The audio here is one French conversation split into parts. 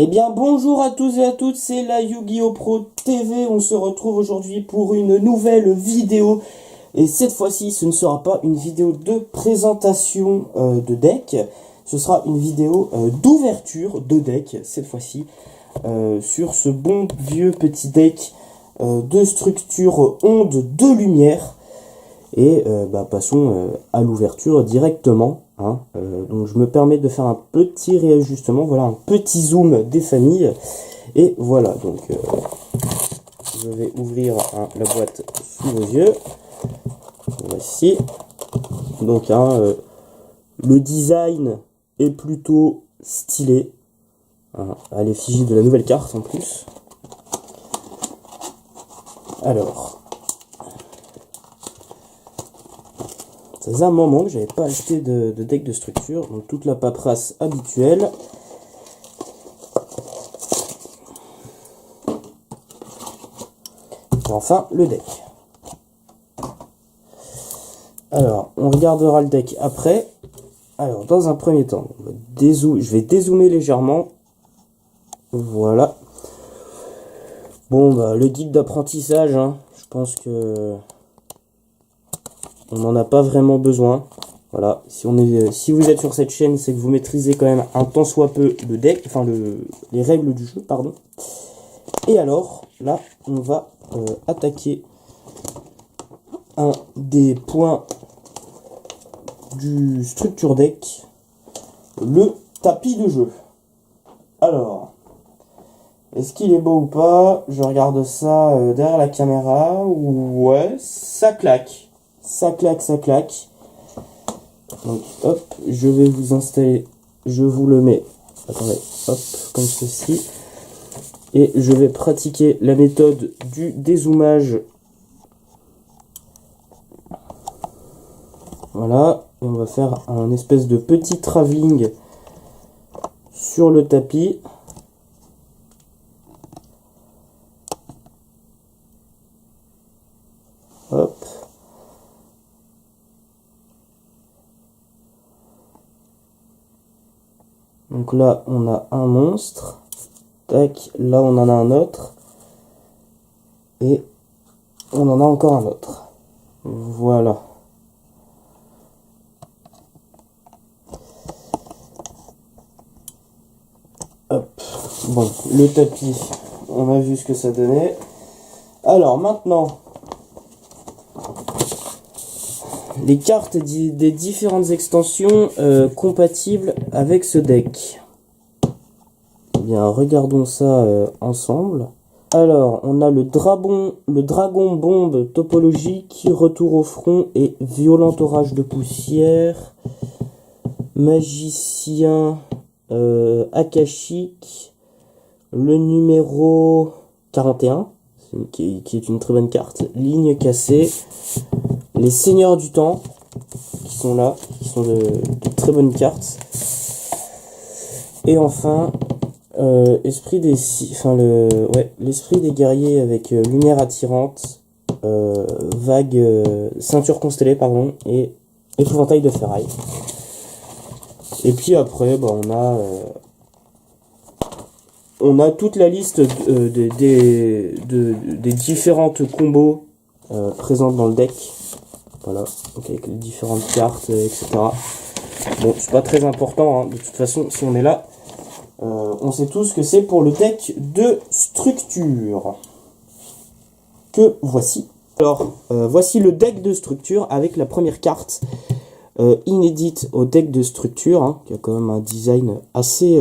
Eh bien bonjour à tous et à toutes, c'est la Yu-Gi-Oh! Pro TV, on se retrouve aujourd'hui pour une nouvelle vidéo. Et cette fois-ci, ce ne sera pas une vidéo de présentation de deck, ce sera une vidéo d'ouverture de deck, cette fois-ci, sur ce bon vieux petit deck de structure onde de lumière. Et passons à l'ouverture directement. Donc je me permets de faire un petit réajustement, voilà, un petit zoom des familles. Et voilà, donc je vais ouvrir la boîte sous vos yeux. Voici. Donc le design est plutôt stylé. À l'effigie de la nouvelle carte en plus. Alors. Ça faisait un moment que j'avais pas acheté de deck de structure, donc toute la paperasse habituelle. Et enfin le deck. Alors on regardera le deck après. Alors dans un premier temps, je vais dézoomer légèrement. Voilà. Bon le guide d'apprentissage, je pense que on n'en a pas vraiment besoin. Voilà, si vous êtes sur cette chaîne, c'est que vous maîtrisez quand même un tant soit peu le deck, enfin les règles du jeu, pardon. Et alors, là, on va attaquer un des points du structure deck, le tapis de jeu. Alors, est-ce qu'il est beau ou pas? Je regarde ça derrière la caméra. Ouais, ça claque. Ça claque, ça claque. Donc hop, je vais vous installer, je vous le mets, attendez, hop, comme ceci. Et je vais pratiquer la méthode du dézoomage. Voilà, et on va faire un espèce de petit travelling sur le tapis. Hop. Donc là, on a un monstre. Tac, là, on en a un autre. Et on en a encore un autre. Voilà. Hop. Bon, le tapis, on a vu ce que ça donnait. Alors, maintenant, les cartes des différentes extensions compatibles avec ce deck. Eh bien, regardons ça ensemble. Alors, on a le dragon bombe topologique, retour au front et violent orage de poussière. Magicien akashique, le numéro 41, qui est une très bonne carte. Ligne cassée. Les seigneurs du temps, qui sont là, qui sont de très bonnes cartes. Et enfin, l'esprit des guerriers avec lumière attirante, ceinture constellée, pardon, et épouvantail de ferraille. Et puis après, on a toute la liste des différentes combos présentes dans le deck. Voilà, donc avec les différentes cartes, etc. Bon, c'est pas très important, de toute façon, si on est là, on sait tous que c'est pour le deck de structure. Que voici. Alors, voici le deck de structure avec la première carte inédite au deck de structure, qui a quand même un design assez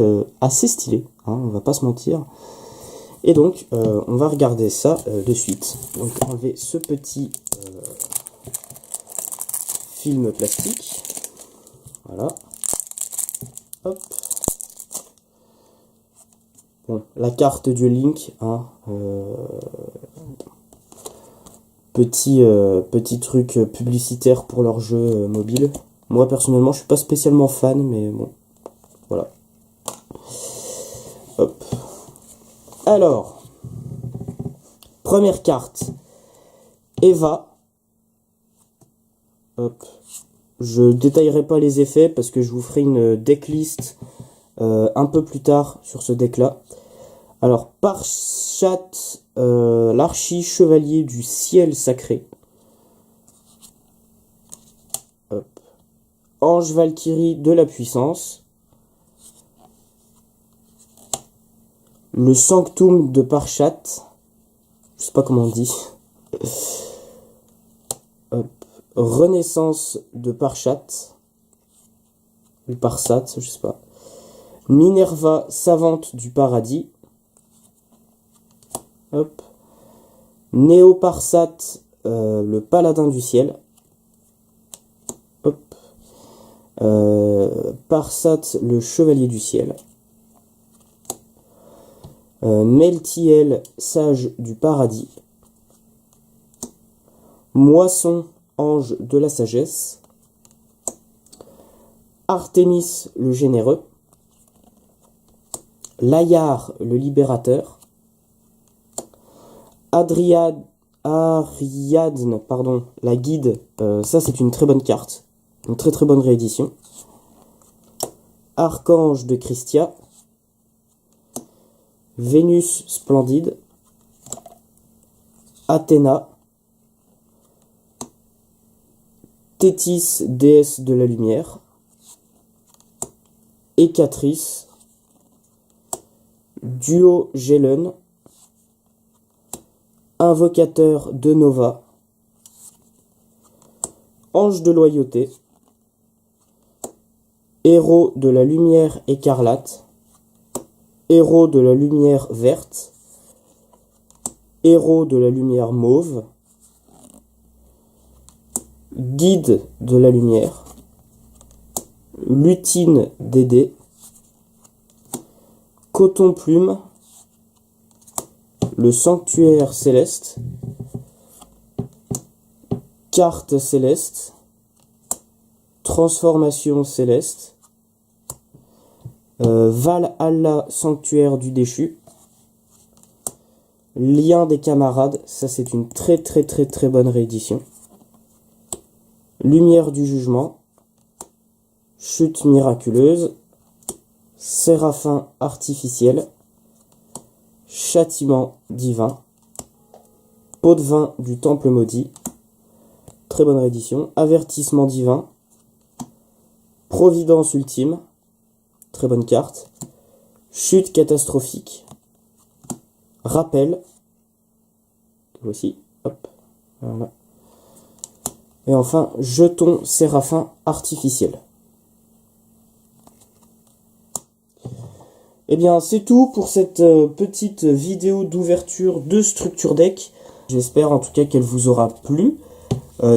stylé, on va pas se mentir. Et donc, on va regarder ça de suite. Donc, enlever ce petit film plastique. Voilà. Hop. Bon, la carte du Link, petit truc publicitaire pour leur jeu mobile. Moi personnellement, je suis pas spécialement fan, mais bon, voilà. Hop. Alors, première carte, Eva. Hop. Je détaillerai pas les effets parce que je vous ferai une decklist un peu plus tard sur ce deck là. Alors Parchat, l'archi-chevalier du ciel sacré. Hop. Ange Valkyrie de la puissance. Le Sanctum de Parchat. Je sais pas comment on dit. Hop. Renaissance de Parchat. Ou Parsat, je sais pas. Minerva savante du paradis. Hop. Néoparsat, le paladin du ciel. Hop. Parsat, le chevalier du ciel. Meltiel, sage du paradis. Moisson, ange de la sagesse. Artémis, le généreux. Layar, le libérateur. Ariadne, pardon, la guide. Ça, c'est une très bonne carte. Une très très bonne réédition. Archange de Christia. Vénus splendide. Athéna. Thétis, déesse de la lumière. Hécatrice. Duo Gélon. Invocateur de Nova. Ange de loyauté. Héros de la lumière écarlate. Héros de la lumière verte. Héros de la lumière mauve. Guide de la lumière. Lutine Dédé. Coton plume. Le sanctuaire céleste. Carte céleste. Transformation céleste. Valhalla, sanctuaire du déchu. Lien des camarades, ça c'est une très bonne réédition. Lumière du jugement. Chute miraculeuse. Séraphin artificiel. Châtiment divin. Pot de vin du temple maudit. Très bonne réédition. Avertissement divin. Providence ultime. Très bonne carte. Chute catastrophique. Rappel. Voici. Hop. Voilà. Et enfin, jeton séraphin artificiel. Et bien, c'est tout pour cette petite vidéo d'ouverture de Structure Deck. J'espère en tout cas qu'elle vous aura plu.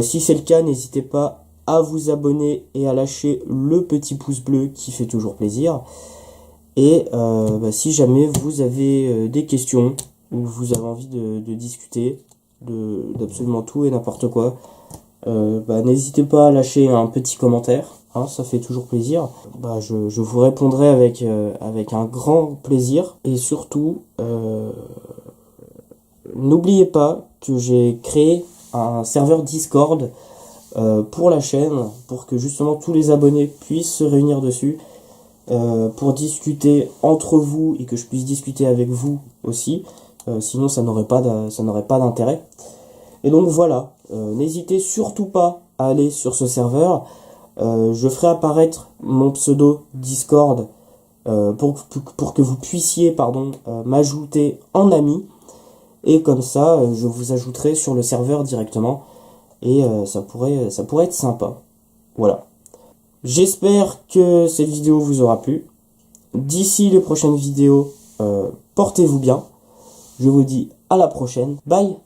Si c'est le cas, n'hésitez pas à vous abonner et à lâcher le petit pouce bleu qui fait toujours plaisir. Et si jamais vous avez des questions ou vous avez envie de discuter d'absolument tout et n'importe quoi, n'hésitez pas à lâcher un petit commentaire, hein, ça fait toujours plaisir. Je vous répondrai avec un grand plaisir. Et surtout, n'oubliez pas que j'ai créé un serveur Discord pour la chaîne, pour que justement tous les abonnés puissent se réunir dessus, pour discuter entre vous et que je puisse discuter avec vous aussi. Sinon ça n'aurait pas d'intérêt. Et donc voilà, n'hésitez surtout pas à aller sur ce serveur. Je ferai apparaître mon pseudo Discord pour que vous puissiez m'ajouter en ami. Et comme ça, je vous ajouterai sur le serveur directement. Et ça pourrait être sympa. Voilà. J'espère que cette vidéo vous aura plu. D'ici les prochaines vidéos, portez-vous bien. Je vous dis à la prochaine. Bye.